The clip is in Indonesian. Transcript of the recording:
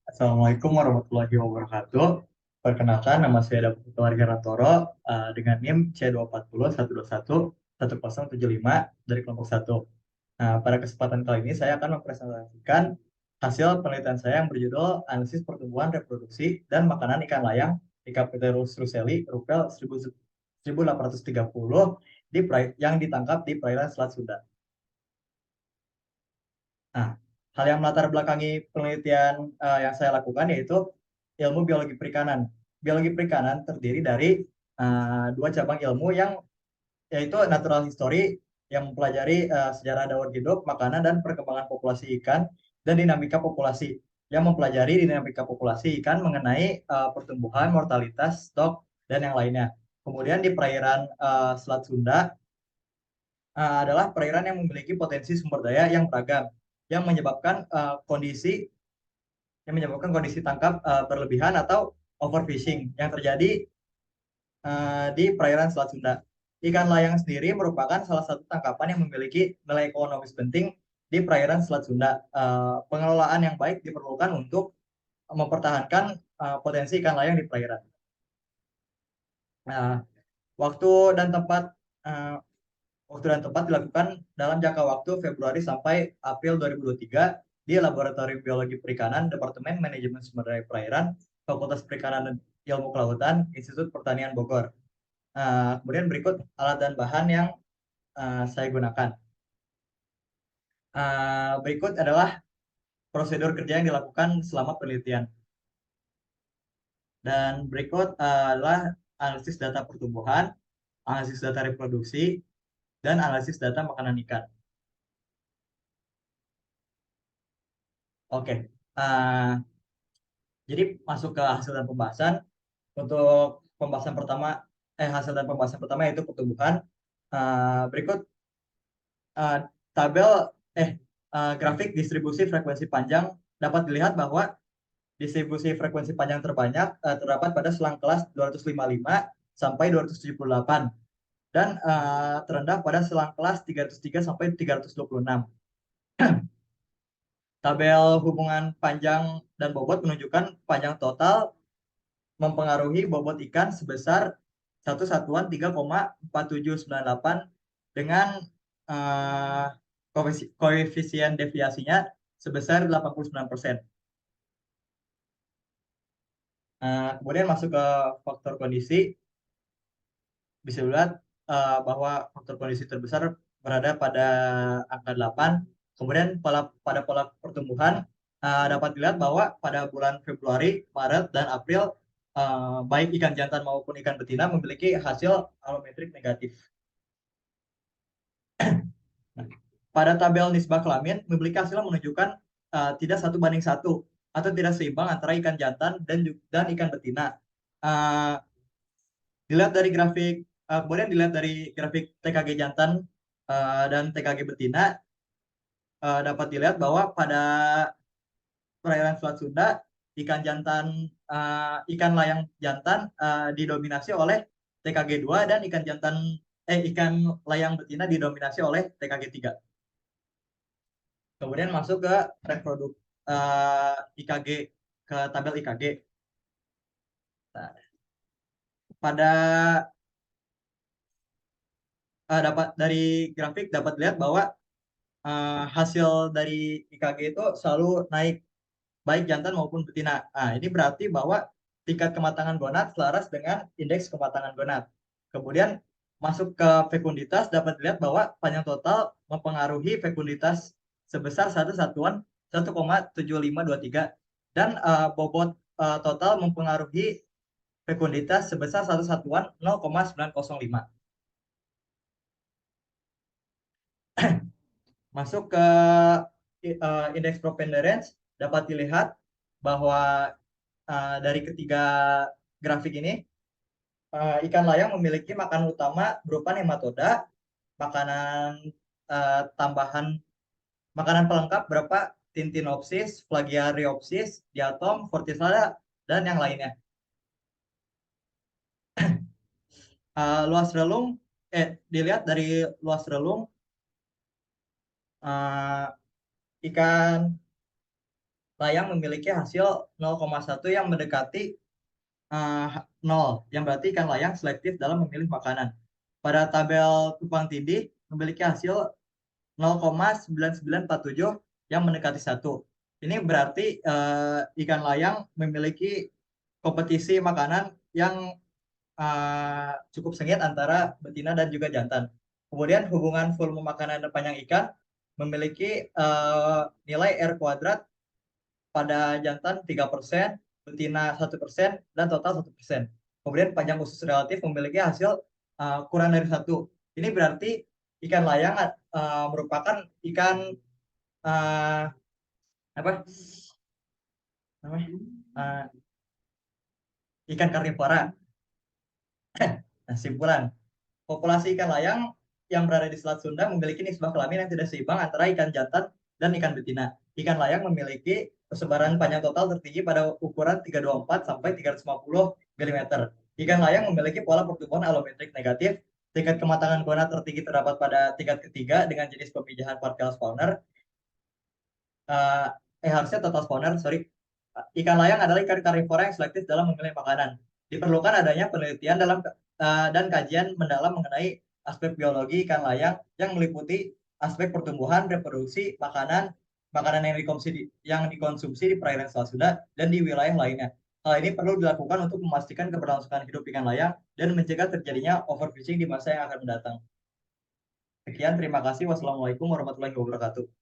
Assalamualaikum warahmatullahi wabarakatuh. Perkenalkan, nama saya David Warga dengan NIM C24012111075 dari kelompok 1. Nah, pada kesempatan kali ini saya akan mempresentasikan hasil penelitian saya yang berjudul Analisis Pertumbuhan Reproduksi dan Makanan Ikan Layang Icapiterus russelli rupel 1830 yang ditangkap di perairan Selat Sunda. Nah, hal yang melatar belakangi penelitian yang saya lakukan yaitu ilmu biologi perikanan. Biologi perikanan terdiri dari dua cabang ilmu yang yaitu natural history yang mempelajari sejarah daur hidup, makanan dan perkembangan populasi ikan, dan dinamika populasi yang mempelajari dinamika populasi ikan mengenai pertumbuhan, mortalitas, stok, dan yang lainnya. Kemudian di perairan Selat Sunda adalah perairan yang memiliki potensi sumber daya yang beragam yang menyebabkan kondisi tangkap berlebihan atau overfishing yang terjadi di perairan Selat Sunda. Ikan layang sendiri merupakan salah satu tangkapan yang memiliki nilai ekonomis penting di perairan Selat Sunda. Pengelolaan yang baik diperlukan untuk mempertahankan potensi ikan layang di perairan. Nah, waktu dan tempat uh, waktu dan tempat dilakukan dalam jangka waktu Februari sampai April 2023 di Laboratorium Biologi Perikanan, Departemen Manajemen Sumber Daya Perairan, Fakultas Perikanan dan Ilmu Kelautan, Institut Pertanian Bogor. Kemudian berikut alat dan bahan yang saya gunakan. Berikut adalah prosedur kerja yang dilakukan selama penelitian. Dan berikut adalah analisis data pertumbuhan, analisis data reproduksi, dan analisis data makanan ikan. Oke, jadi masuk ke hasil dan pembahasan. Untuk pembahasan pertama, hasil dan pembahasan pertama yaitu pertumbuhan. Berikut uh, tabel grafik distribusi frekuensi panjang dapat dilihat bahwa distribusi frekuensi panjang terbanyak terdapat pada selang kelas 255 sampai 278 dan terendah pada selang kelas 303 sampai 326. Tabel hubungan panjang dan bobot menunjukkan panjang total mempengaruhi bobot ikan sebesar satu satuan 3,4798 dengan uh, koefisien deviasinya sebesar 89%. Kemudian masuk ke faktor kondisi, bisa dilihat bahwa faktor kondisi terbesar berada pada angka 8. Kemudian pada pola pertumbuhan dapat dilihat bahwa pada bulan Februari, Maret, dan April baik ikan jantan maupun ikan betina memiliki hasil alometrik negatif. Nah, pada tabel nisbah kelamin memiliki hasil menunjukkan tidak 1:1 atau tidak seimbang antara ikan jantan dan ikan betina. Uh, Dilihat dari grafik, kemudian dilihat dari grafik TKG jantan dan TKG betina, dapat dilihat bahwa pada perairan Selat Sunda ikan layang jantan didominasi oleh TKG 2 dan ikan layang betina didominasi oleh TKG 3. Kemudian masuk ke reproduk IKG, ke tabel IKG. Nah, pada dapat dari grafik dapat lihat bahwa hasil dari IKG itu selalu naik baik jantan maupun betina. Ini berarti bahwa tingkat kematangan gonad selaras dengan indeks kematangan gonad. Kemudian masuk ke fekunditas dapat dilihat bahwa panjang total mempengaruhi fekunditas sebesar satu satuan 1,7523 dan bobot total mempengaruhi fekunditas sebesar satu satuan 0,905. Masuk ke indeks propenderance dapat dilihat bahwa dari ketiga grafik ini ikan layang memiliki makanan utama berupa nematoda, makanan tambahan, makanan pelengkap berupa Tintinopsis, Plagiariopsis, Diatom, Vorticella, dan yang lainnya. Luas relung, dilihat dari luas relung, ikan layang memiliki hasil 0,1 yang mendekati 0, yang berarti ikan layang selektif dalam memilih makanan. Pada tabel tumpang tindih memiliki hasil 0,9947 yang mendekati 1. Ini berarti ikan layang memiliki kompetisi makanan yang cukup sengit antara betina dan juga jantan. Kemudian hubungan volume makanan dan panjang ikan memiliki nilai R kuadrat pada jantan 3%, betina 1%, dan total 1%. Kemudian panjang usus relatif memiliki hasil kurang dari 1. Ini berarti ikan layang merupakan ikan uh, apa namanya uh, ikan karnivora. Nah, simpulan, populasi ikan layang yang berada di Selat Sunda memiliki nisbah kelamin yang tidak seimbang antara ikan jantan dan ikan betina. Ikan layang memiliki persebaran panjang total tertinggi pada ukuran 324 sampai 350 mm. Ikan layang memiliki pola pertumbuhan alometrik negatif. Tingkat kematangan gonad tertinggi terdapat pada tingkat ketiga dengan jenis pemijahan partial spawner. Harusnya total spawner, sorry. Ikan layang adalah ikan karnivora yang selektif dalam memilih makanan. Diperlukan adanya penelitian dan kajian mendalam mengenai aspek biologi ikan layang yang meliputi aspek pertumbuhan, reproduksi, makanan yang dikonsumsi di perairan Selat Sunda dan di wilayah lainnya. Hal ini perlu dilakukan untuk memastikan keberlangsungan hidup ikan layang dan mencegah terjadinya overfishing di masa yang akan mendatang. Sekian, terima kasih. Wassalamualaikum warahmatullahi wabarakatuh.